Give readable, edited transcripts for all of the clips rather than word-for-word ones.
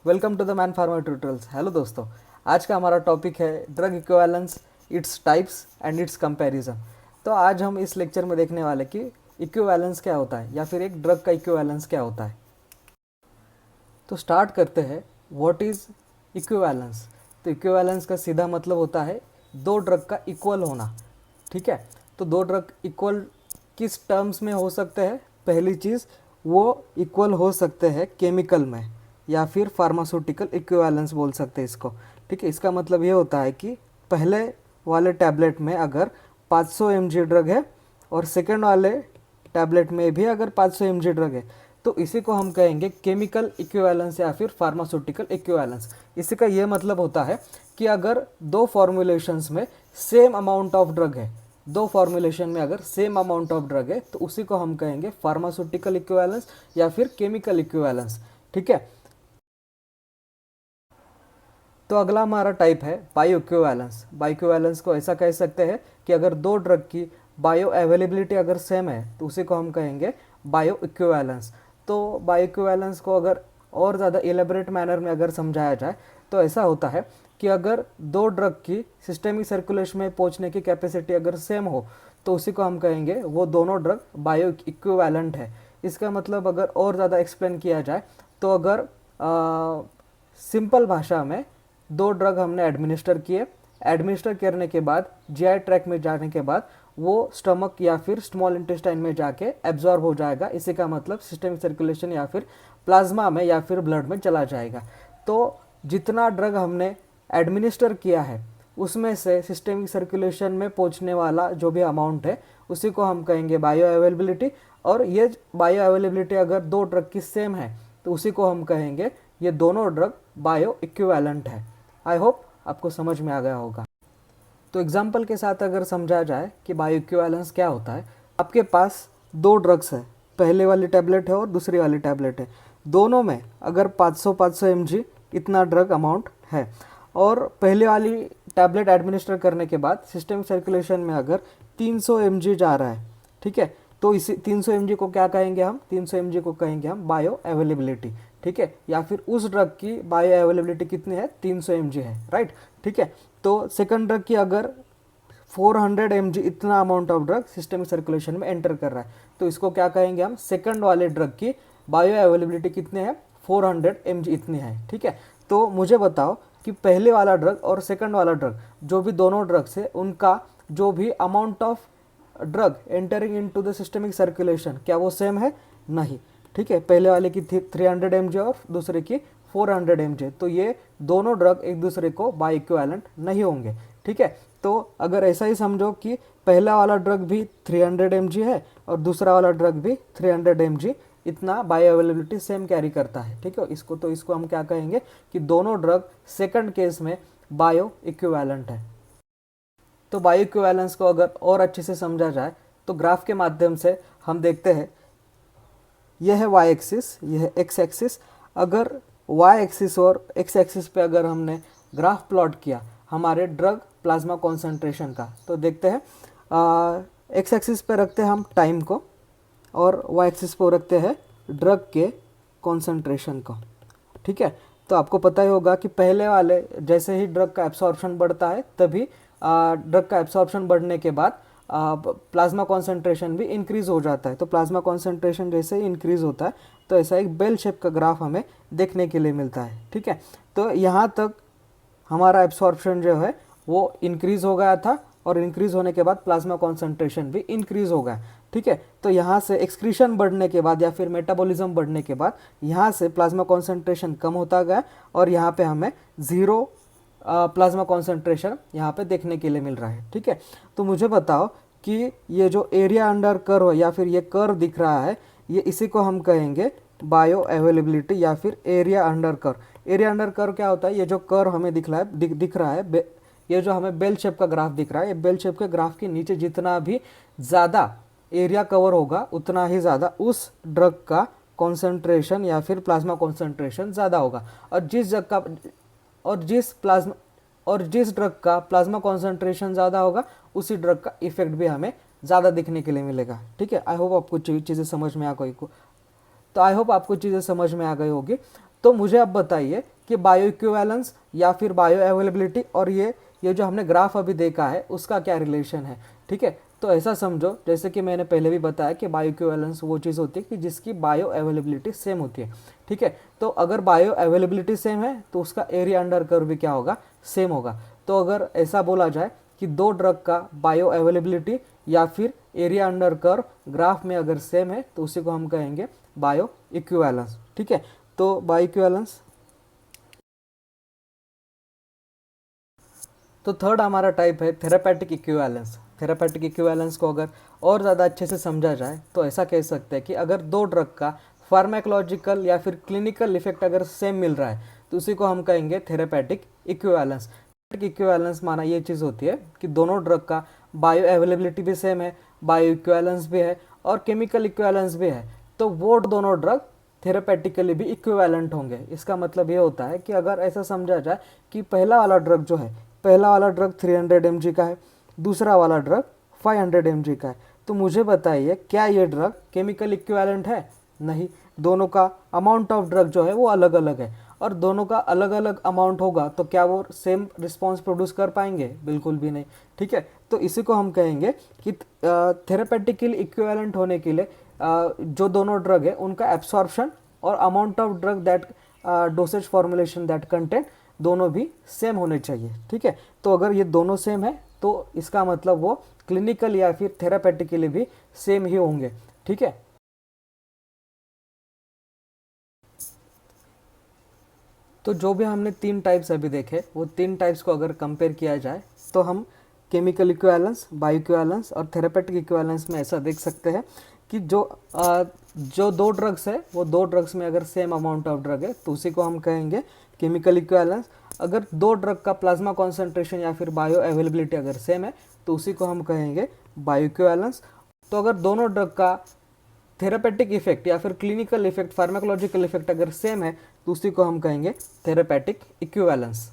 Welcome to the man pharma tutorials. Hello दोस्तों, आज का हमारा टॉपिक है drug equivalence, its types and its comparison. तो आज हम इस लेक्चर में देखने वाले कि इक्विवेलेंस क्या होता है या फिर एक ड्रग का इक्विवेलेंस क्या होता है। तो स्टार्ट करते हैं। What is equivalence? तो इक्विवेलेंस का सीधा मतलब होता है दो ड्रग का इक्वल होना। ठीक है, तो दो ड्रग इक्वल किस टर्म्स में हो सकते हैं? पहली चीज़, वो इक्वल हो सकते हैं केमिकल में या फिर फार्मास्यूटिकल इक्विवेलेंस बोल सकते हैं इसको। ठीक है, इसका मतलब ये होता है कि पहले वाले टैबलेट में अगर 500 mg ड्रग है और सेकेंड वाले टैबलेट में भी अगर 500 mg ड्रग है, तो इसी को हम कहेंगे केमिकल इक्विवेलेंस या फिर फार्मास्यूटिकल इक्विवेलेंस। इसी का ये मतलब होता है कि अगर दो फॉर्मुलेशंस में सेम अमाउंट ऑफ ड्रग है, दो फॉर्मुलेशन में अगर सेम अमाउंट ऑफ ड्रग है, तो उसी को हम कहेंगे फार्मास्यूटिकल इक्विवेलेंस या फिर केमिकल इक्विवेलेंस। ठीक है, तो अगला हमारा टाइप है बायो इक्विवेलेंस। बायो इक्विवेलेंस को ऐसा कह सकते हैं कि अगर दो ड्रग की बायो अवेलेबिलिटी अगर सेम है तो उसी को हम कहेंगे बायो इक्विवेलेंस। तो बायो इक्विवेलेंस को अगर और ज़्यादा एलेबरेट मैनर में अगर समझाया जाए तो ऐसा होता है कि अगर दो ड्रग की सिस्टमिक सर्कुलेशन में पहुंचने की कैपेसिटी अगर सेम हो तो उसी को हम कहेंगे वो दोनों ड्रग बायो इक्विवेलेंट है। इसका मतलब अगर और ज़्यादा एक्सप्लेन किया जाए तो अगर सिंपल भाषा में दो ड्रग हमने एडमिनिस्टर करने के बाद जीआई ट्रैक में जाने के बाद वो स्टमक या फिर स्मॉल इंटेस्टाइन में जाके एब्जॉर्ब हो जाएगा। इसी का मतलब सिस्टमिक सर्कुलेशन या फिर प्लाज्मा में या फिर ब्लड में चला जाएगा। तो जितना ड्रग हमने एडमिनिस्टर किया है उसमें से सिस्टमिक सर्कुलेशन में पहुंचने वाला जो भी अमाउंट है उसी को हम कहेंगे बायो अवेलेबिलिटी। और ये बायो अवेलेबिलिटी अगर दो ड्रग की सेम है तो उसी को हम कहेंगे ये दोनों ड्रग बायो इक्विवेलेंट है। आई होप आपको समझ में आ गया होगा। तो एग्जाम्पल के साथ अगर समझा जाए कि बायो इक्विवेलेंस क्या होता है, आपके पास दो ड्रग्स है, पहले वाली टैबलेट है और दूसरी वाली टैबलेट है। दोनों में अगर 500 mg इतना ड्रग अमाउंट है और पहले वाली टैबलेट एडमिनिस्टर करने के बाद सिस्टमिक सर्कुलेशन में अगर 300 mg जा रहा है, ठीक है, तो इसी 300 mg को क्या कहेंगे हम? 300 mg को कहेंगे हम बायो अवेलेबिलिटी। ठीक है, या फिर उस ड्रग की बायो अवेलेबिलिटी कितनी है? 300 mg है, राइट। ठीक है, तो सेकंड ड्रग की अगर 400 mg इतना amount of drug systemic circulation में एंटर कर रहा है तो इसको क्या कहेंगे हम? सेकंड वाले ड्रग की बायो अवेलेबिलिटी कितने हैं? 400 mg इतनी है। ठीक है, तो मुझे बताओ कि पहले वाला ड्रग और सेकंड वाला ड्रग जो भी दोनों ड्रग्स है उनका जो भी amount of drug entering into the systemic circulation क्या वो सेम है? नहीं। ठीक है, पहले वाले की 300 mg और दूसरे की 400 mg, तो ये दोनों ड्रग एक दूसरे को बाय इक्विवेलेंट नहीं होंगे। ठीक है, तो अगर ऐसा ही समझो कि पहला वाला ड्रग भी 300 mg है और दूसरा वाला ड्रग भी 300 mg इतना बायो अवेलेबिलिटी सेम कैरी करता है। ठीक है, इसको हम क्या कहेंगे कि दोनों ड्रग सेकंड केस में बायो इक्विवेलेंट है। तो बायो इक्विवेलेंस को अगर और अच्छे से समझा जाए तो ग्राफ के माध्यम से हम देखते हैं। यह है वाई एक्सिस, यह है एक्स एक्सिस। अगर वाई एक्सिस और एक्स एक्सिस पे अगर हमने ग्राफ प्लॉट किया हमारे ड्रग प्लाज्मा कॉन्सेंट्रेशन का, तो देखते हैं एक्स एक्सिस पे रखते हैं हम टाइम को और वाई एक्सिस पे रखते हैं ड्रग के कॉन्सेंट्रेशन को। ठीक है, तो आपको पता ही होगा कि पहले वाले जैसे ही ड्रग का एब्सॉर्प्शन बढ़ता है तभी ड्रग का एब्सॉर्प्शन बढ़ने के बाद प्लाज्मा कॉन्सेंट्रेशन भी इंक्रीज हो जाता है। तो प्लाज्मा कॉन्सेंट्रेशन जैसे ही इंक्रीज होता है तो ऐसा एक बेल शेप का ग्राफ हमें देखने के लिए मिलता है। ठीक है, तो यहाँ तक हमारा एब्सॉर्प्शन जो है वो इंक्रीज हो गया था और इंक्रीज होने के बाद प्लाज्मा कॉन्सेंट्रेशन भी इंक्रीज हो गया। ठीक है, तो यहाँ से एक्सक्रीशन बढ़ने के बाद या फिर मेटाबॉलिज्म बढ़ने के बाद यहाँ से प्लाज्मा कॉन्सेंट्रेशन कम होता गया और यहाँ पे हमें ज़ीरो प्लाज्मा कॉन्सेंट्रेशन यहाँ पे देखने के लिए मिल रहा है। ठीक है, तो मुझे बताओ कि ये जो एरिया अंडर कर्व या फिर ये कर्व दिख रहा है, ये इसी को हम कहेंगे बायो अवेलेबिलिटी या फिर area under curve. Area under curve क्या होता है? ये जो कर्व हमें दिख रहा है ये जो हमें बेल शेप का ग्राफ दिख रहा है, ये बेल शेप के ग्राफ के नीचे जितना भी ज़्यादा एरिया कवर होगा उतना ही ज़्यादा उस ड्रग का कॉन्सेंट्रेशन या फिर प्लाज्मा कॉन्सेंट्रेशन ज़्यादा होगा। और जिस ड्रग का प्लाज्मा कॉन्सेंट्रेशन ज़्यादा होगा उसी ड्रग का इफेक्ट भी हमें ज़्यादा दिखने के लिए मिलेगा। ठीक है, आई होप आपको चीज़ें समझ में आ गई होगी। तो मुझे अब बताइए कि बायो इक्विवेलेंस या फिर बायो अवेलेबिलिटी और ये जो हमने ग्राफ अभी देखा है उसका क्या रिलेशन है। ठीक है, तो ऐसा समझो जैसे कि मैंने पहले भी बताया कि बायो इक्विवेलेंस वो चीज़ होती है कि जिसकी बायो अवेलेबिलिटी सेम होती है। ठीक है, तो अगर बायो अवेलेबिलिटी सेम है तो उसका एरिया अंडर कर्व भी क्या होगा, सेम होगा। तो अगर ऐसा बोला जाए कि दो ड्रग का बायो अवेलेबिलिटी या फिर एरिया अंडर कर्व ग्राफ में अगर सेम है तो उसी को हम कहेंगे बायो इक्विवेलेंस। ठीक है, तो बायो इक्विवेलेंस। तो थर्ड हमारा टाइप है थेरापेटिक इक्विवेलेंस। थेरापेटिक इक्विवेलेंस को अगर और ज़्यादा अच्छे से समझा जाए तो ऐसा कह सकते हैं कि अगर दो ड्रग का फार्माकोलॉजिकल या फिर क्लिनिकल इफेक्ट अगर सेम मिल रहा है तो उसी को हम कहेंगे थेरापेटिक इक्विवेलेंस। इक्विवेलेंस माना ये चीज़ होती है कि दोनों ड्रग का बायो अवेलेबिलिटी भी सेम है, बायो इक्विवेलेंस भी है और केमिकल इक्विवेलेंस भी है, तो वो दोनों ड्रग थेरापेटिकली भी इक्विवेलेंट होंगे। इसका मतलब ये होता है कि अगर ऐसा समझा जाए कि पहला वाला ड्रग जो है, पहला वाला ड्रग 300 mg का है, दूसरा वाला ड्रग 500 mg का है, तो मुझे बताइए क्या ये ड्रग केमिकल इक्विवेलेंट है? नहीं, दोनों का अमाउंट ऑफ ड्रग जो है वो अलग अलग है और दोनों का अलग अलग अमाउंट होगा तो क्या वो सेम रिस्पॉन्स प्रोड्यूस कर पाएंगे? बिल्कुल भी नहीं। ठीक है, तो इसी को हम कहेंगे कि थेरापेटिकली इक्विवेलेंट होने के लिए जो दोनों ड्रग है उनका एब्सॉर्प्शन और amount of drug that dosage formulation that content दोनों भी सेम होने चाहिए। ठीक है, तो अगर ये दोनों सेम है तो इसका मतलब वो क्लिनिकल या फिर थेरापेटिकली भी सेम ही होंगे। ठीक है, तो जो भी हमने तीन टाइप्स अभी देखे वो तीन टाइप्स को अगर कंपेयर किया जाए तो हम केमिकल इक्विवेलेंस, बायो इक्विवेलेंस और थेरापेटिक इक्विवेलेंस में ऐसा देख सकते हैं कि जो दो ड्रग्स है वो दो ड्रग्स में अगर सेम अमाउंट ऑफ ड्रग है तो उसी को हम कहेंगे केमिकल इक्विवेलेंस। अगर दो ड्रग का प्लाज्मा कॉन्सेंट्रेशन या फिर बायो अवेलेबिलिटी अगर सेम है तो उसी को हम कहेंगे बायो इक्विवेलेंस। तो अगर दोनों ड्रग का थेरापेटिक इफेक्ट या फिर क्लिनिकल इफेक्ट, फार्माकोलॉजिकल इफेक्ट अगर सेम है तो उसी को हम कहेंगे थेरापेटिक इक्विवेलेंस।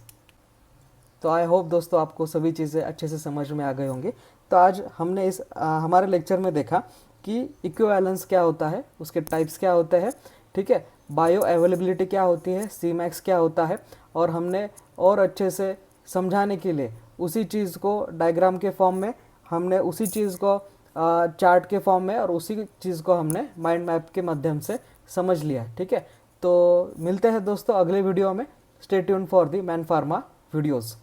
तो आई होप दोस्तों आपको सभी चीज़ें अच्छे से समझ में आ गई होंगी। तो आज हमने हमारे लेक्चर में देखा कि इक्विवेलेंस क्या होता है, उसके टाइप्स क्या होते हैं। ठीक है, बायो अवेलेबिलिटी क्या होती है, सी मैक्स क्या होता है, और हमने और अच्छे से समझाने के लिए उसी चीज़ को डायग्राम के फॉर्म में, हमने उसी चीज़ को चार्ट के फॉर्म में और उसी चीज़ को हमने माइंड मैप के माध्यम से समझ लिया। ठीक है, तो मिलते हैं दोस्तों अगले वीडियो में। Stay tuned for the man pharma videos.